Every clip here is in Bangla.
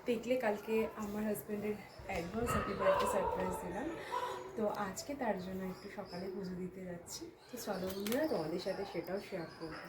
দেখলে কালকে আমার হাজব্যান্ডের অ্যাডভান্স হ্যাপি বার্থডে সারপ্রাইজ দিলাম, তো আজকে তার জন্য একটু সকালে পুজো দিতে যাচ্ছি। তো চলো বন্ধুরা, তোমাদের সাথে সেটাও শেয়ার করবো।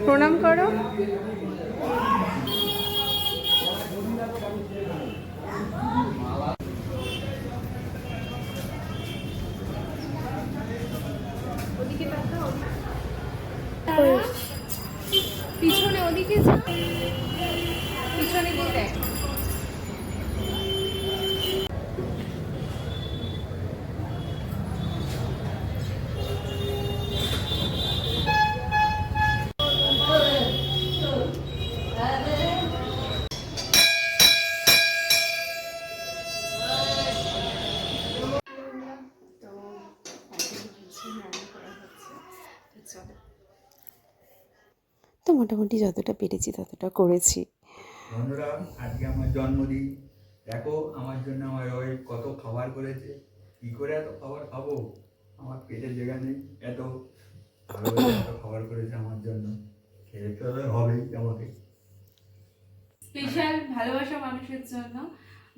প্রণাম করো। পিছনে ওদিকে পিছনে গিয়ে দেখ। তো মোটামুটি যতটা পেরেছি ততটা করেছি। বন্ধুরা, আজকে আমার জন্মদিন। দেখো আমার জন্য আমার ওই কত খাবার করেছে। কি করে এত খাবার খাবো, আমার পেটে জায়গা নেই। এত ভালোভাবে এত খাবার করেছে আমার জন্য, খেয়ে তো হবেই আমাকে। স্পেশাল ভালোবাসা মানুষের জন্য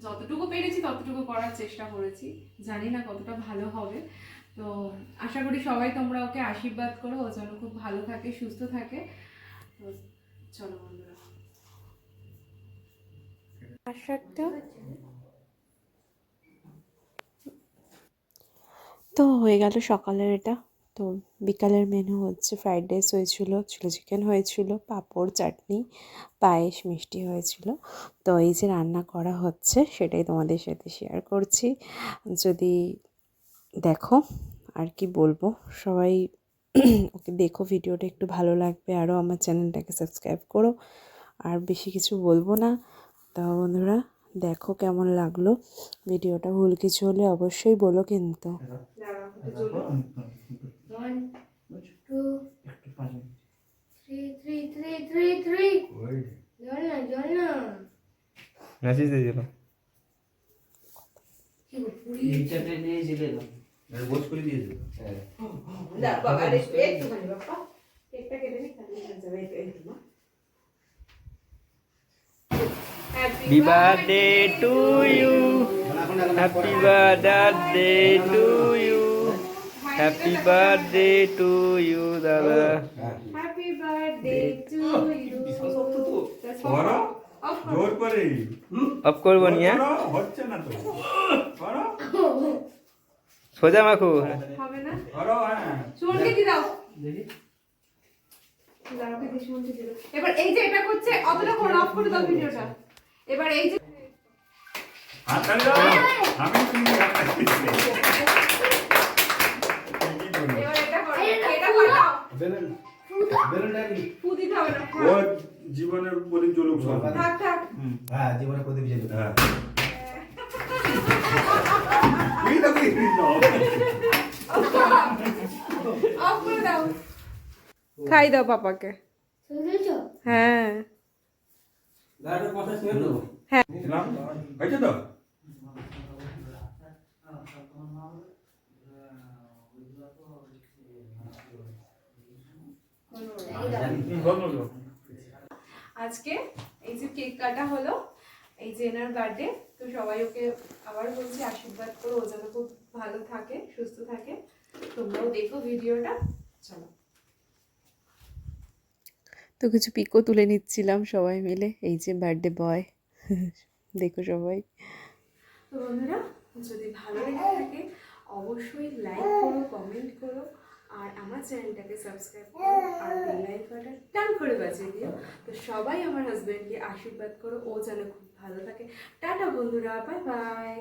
যতটুকু পেরেছি ততটুকু করার চেষ্টা করেছি। জানি না কতটা ভালো হবে, তো আশা করি সবাই তোমরা ওকে আশীর্বাদ করো, ও যেন খুব ভালো থাকে, সুস্থ থাকে। তো চলো বন্ধুরা, তো হয়ে গেল সকালের এটা। তো বিকালের মেনু হচ্ছে ফ্রাইড রাইস হয়েছিল, চিলি চিকেন হয়েছিল, পাঁপড়, চাটনি, পায়েস, মিষ্টি হয়েছিল। তো এই যে রান্না করা হচ্ছে সেটাই তোমাদের সাথে শেয়ার করছি। যদি দেখো, আর কি বলবো, সবাই ওকে দেখো, ভিডিওটা একটু ভালো লাগবে, আরও আমার চ্যানেলটাকে সাবস্ক্রাইব করো। আর বেশি কিছু বলবো না। তো বন্ধুরা, দেখো কেমন লাগলো ভিডিওটা। ভুল কিছু হলে অবশ্যই বলো কিন্তু। মেসেজ দিয়েছিল বোঝ করে দিয়েছে। Happy birthday to you, happy birthday to you, happy birthday to you দাদা। Happy birthday to you. করো জোর করে। অফ করবো নিয়ে হচ্ছে না তো, করো সোজা মাখু। হবে না, করো। হ্যাঁ, সুমনকে দি দাও। এবার এই যে এটা করছে, অতটা করে অফ করে দাও ভিডিওটা। এবার এই যে হাত তালি দাও। আমি তুমি এবার এটা করো, এটা করো। ফু দিতে হবে না। ও জীবনের প্রদীপ জ্বলুক সব। থাক থাক। হ্যাঁ, জীবনে প্রদীপ জ্বলুক। হ্যাঁ, তুই তো কি অফ করে দাও। খাই দাও পাপাকে। হ্যাঁ হয়েছে তো। আজকে এই যে কেক কাটা হলো, এই যে এনার বার্থডে, তো সবাই ওকে আবার বলছি আশীর্বাদ করো, ও যেন খুব ভালো থাকে, সুস্থ থাকে। তোমরাও দেখো ভিডিওটা। চলো, তো কিছু পিকও তুলে নিচ্ছিলাম সবাই মিলে। এই যে বার্থডে বয়, দেখো সবাই। তো বন্ধুরা, যদি ভালো লেগে থাকে অবশ্যই লাইক করো, কমেন্ট করো, আর আমার চ্যানেলটাকে সাবস্ক্রাইব করো, আর বেল আইকনটা টান করে বাজিয়ে দিও। তো সবাই আমার হাজব্যান্ডকে আশীর্বাদ করো, ও যেন খুব ভালো থাকে। টাটা বন্ধুরা, বাই বাই।